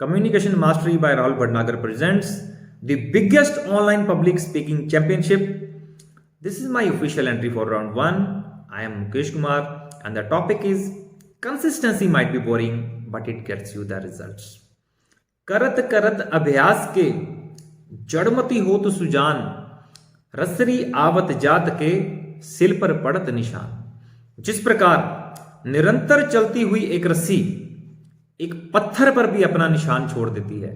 Communication Mastery by Rahul Bhatnagar presents the biggest online public speaking championship. This is my official entry for round 1. I am Mukesh Kumar and the topic is consistency might be boring but it gets you the results. करत करत अभ्यास के जड़मती होत सुजान, रसरी आवत जात के सिल पर पड़त निशान। जिस प्रकार निरंतर चलती हुई एक रस्सी एक पत्थर पर भी अपना निशान छोड़ देती है,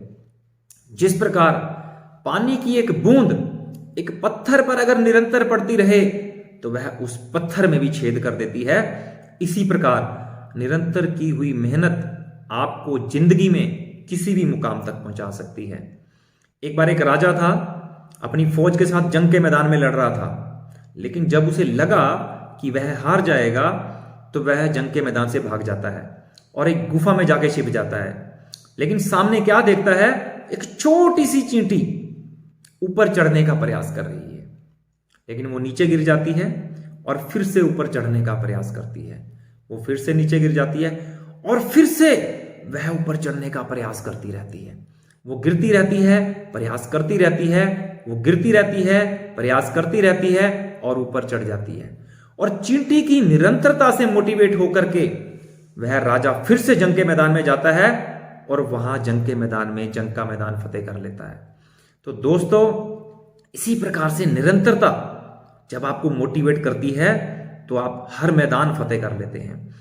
जिस प्रकार पानी की एक बूंद एक पत्थर पर अगर निरंतर पड़ती रहे तो वह उस पत्थर में भी छेद कर देती है, इसी प्रकार निरंतर की हुई मेहनत आपको जिंदगी में किसी भी मुकाम तक पहुंचा सकती है। एक बार एक राजा था, अपनी फौज के साथ जंग के मैदान में लड़ रहा था, लेकिन जब उसे लगा कि वह हार जाएगा तो वह जंग के मैदान से भाग जाता है और एक गुफा में जाके छिप जाता है। लेकिन सामने क्या देखता है? एक छोटी सी चींटी ऊपर चढ़ने का प्रयास कर रही है, लेकिन वो नीचे गिर जाती है और फिर से ऊपर चढ़ने का प्रयास करती है। वो फिर से नीचे गिर जाती है और फिर से वह ऊपर चढ़ने का प्रयास करती रहती है। वो गिरती रहती है, प्रयास करती रहती है, वो गिरती रहती है, प्रयास करती रहती है और ऊपर चढ़ जाती है। और चींटी की निरंतरता से मोटिवेट होकर के वह राजा फिर से जंग के मैदान में जाता है और वहां जंग के मैदान में जंग का मैदान फतेह कर लेता है। तो दोस्तों, इसी प्रकार से निरंतरता जब आपको मोटिवेट करती है तो आप हर मैदान फतेह कर लेते हैं।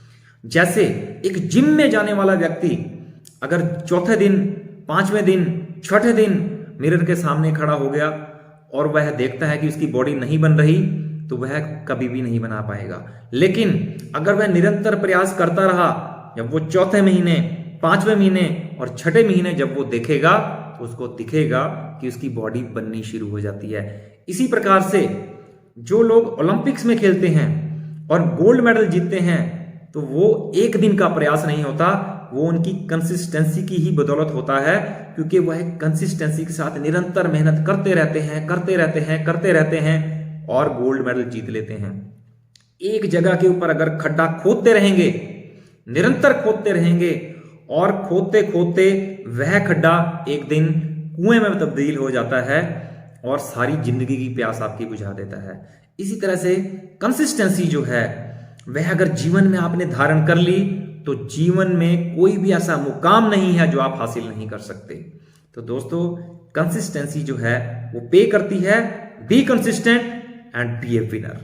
जैसे एक जिम में जाने वाला व्यक्ति अगर चौथे दिन, पांचवें दिन, छठे दिन मिरर के सामने खड़ा हो गया और वह देखता है कि उसकी बॉडी नहीं बन रही, तो वह कभी भी नहीं बना पाएगा। लेकिन अगर वह निरंतर प्रयास करता रहा, जब वो चौथे महीने, पांचवें महीने और छठे महीने जब वो देखेगा तो उसको दिखेगा कि उसकी बॉडी बननी शुरू हो जाती है। इसी प्रकार से जो लोग ओलंपिक्स में खेलते हैं और गोल्ड मेडल जीतते हैं, तो वो एक दिन का प्रयास नहीं होता, वो उनकी कंसिस्टेंसी की ही बदौलत होता है, क्योंकि वह कंसिस्टेंसी के साथ निरंतर मेहनत करते रहते हैं, करते रहते हैं, करते रहते हैं और गोल्ड मेडल जीत लेते हैं। एक जगह के ऊपर अगर खड्डा खोदते रहेंगे, निरंतर खोदते रहेंगे और खोदते खोदते वह खड्डा एक दिन कुएं में तब्दील हो जाता है और सारी जिंदगी की प्यास आपकी बुझा देता है। इसी तरह से कंसिस्टेंसी जो है वह अगर जीवन में आपने धारण कर ली तो जीवन में कोई भी ऐसा मुकाम नहीं है जो आप हासिल नहीं कर सकते। तो दोस्तों, कंसिस्टेंसी जो है वो पे करती है। Be consistent and be a winner.